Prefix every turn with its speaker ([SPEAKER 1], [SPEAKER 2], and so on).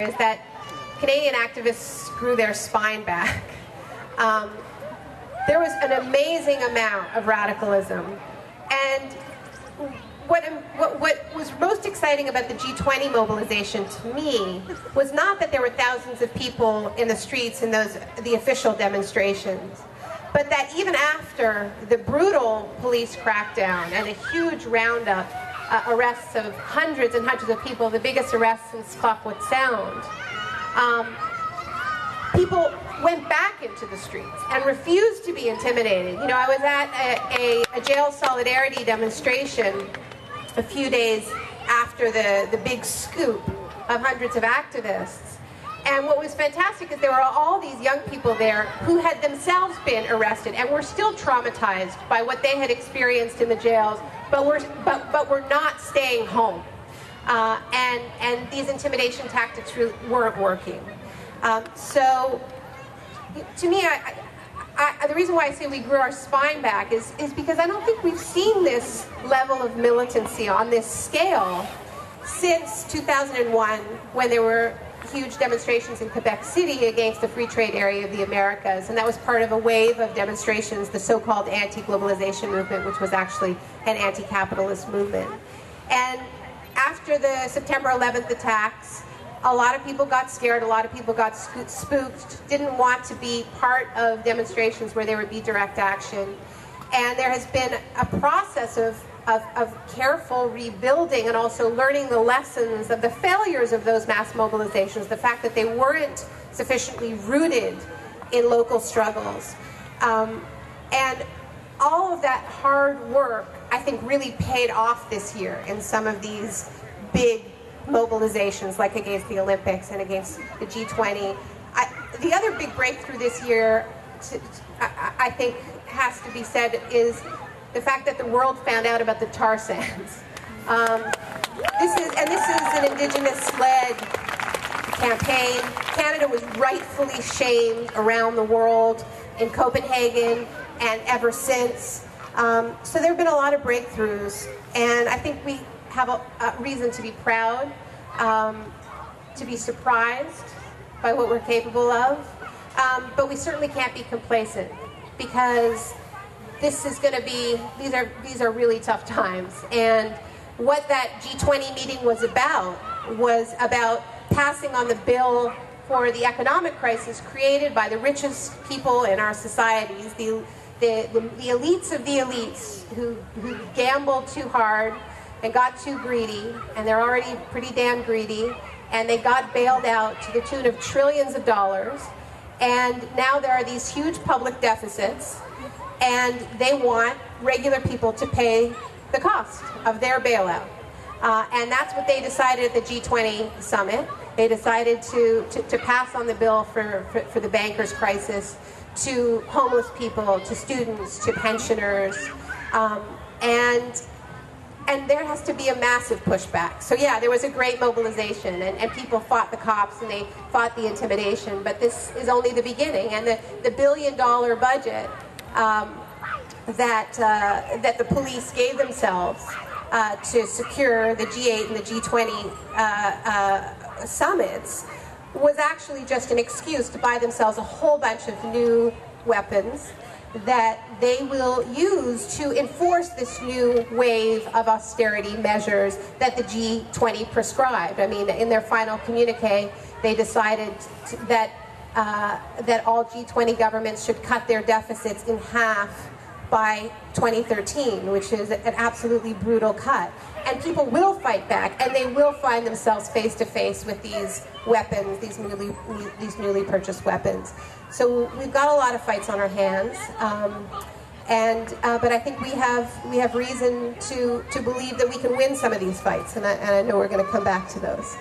[SPEAKER 1] is that Canadian activists grew their spine back. There was an amazing amount of radicalism, and what was most exciting about the G20 mobilization to me was not that there were thousands of people in the streets in the official demonstrations, but that even after the brutal police crackdown and a huge roundup, arrests of hundreds and hundreds of people, the biggest arrests since Clockwood Sound, people went back into the streets and refused to be intimidated. You know, I was at a jail solidarity demonstration a few days after the big scoop of hundreds of activists. And what was fantastic is there were all these young people there who had themselves been arrested and were still traumatized by what they had experienced in the jails, but were not staying home. And these intimidation tactics really weren't working. So, to me, the reason why I say we grew our spine back is because I don't think we've seen this level of militancy on this scale since 2001, when there were huge demonstrations in Quebec City against the free trade area of the Americas, and that was part of a wave of demonstrations, the so-called anti-globalization movement, which was actually an anti-capitalist movement. And after the September 11th attacks, a lot of people got scared, a lot of people got spooked, didn't want to be part of demonstrations where there would be direct action. And there has been a process of careful rebuilding and also learning the lessons of the failures of those mass mobilizations, the fact that they weren't sufficiently rooted in local struggles. And all of that hard work, I think, really paid off this year in some of these big mobilizations, like against the Olympics and against the G20. The other big breakthrough this year, I think, has to be said, is the fact that the world found out about the tar sands. This is an Indigenous-led campaign. Canada was rightfully shamed around the world, in Copenhagen, and ever since. So there have been a lot of breakthroughs, and I think we have a reason to be proud, to be surprised by what we're capable of, but we certainly can't be complacent, because this is going to be, these are really tough times. And what that G20 meeting was about passing on the bill for the economic crisis created by the richest people in our societies, the elites of the elites who gambled too hard and got too greedy, and they're already pretty damn greedy, and they got bailed out to the tune of trillions of dollars, and now there are these huge public deficits, and they want regular people to pay the cost of their bailout. And that's what they decided at the G20 summit. They decided to pass on the bill for the bankers' crisis to homeless people, to students, to pensioners, and there has to be a massive pushback. So yeah, there was a great mobilization, and people fought the cops and they fought the intimidation, but this is only the beginning. And the billion-dollar budget that the police gave themselves to secure the G8 and the G20 summits was actually just an excuse to buy themselves a whole bunch of new weapons that they will use to enforce this new wave of austerity measures that the G20 prescribed. I mean, in their final communique, they decided that all G20 governments should cut their deficits in half by 2013, which is an absolutely brutal cut. And people will fight back, and they will find themselves face to face with these weapons, these newly purchased weapons. So we've got a lot of fights on our hands, but I think we have reason to believe that we can win some of these fights, and I know we're going to come back to those.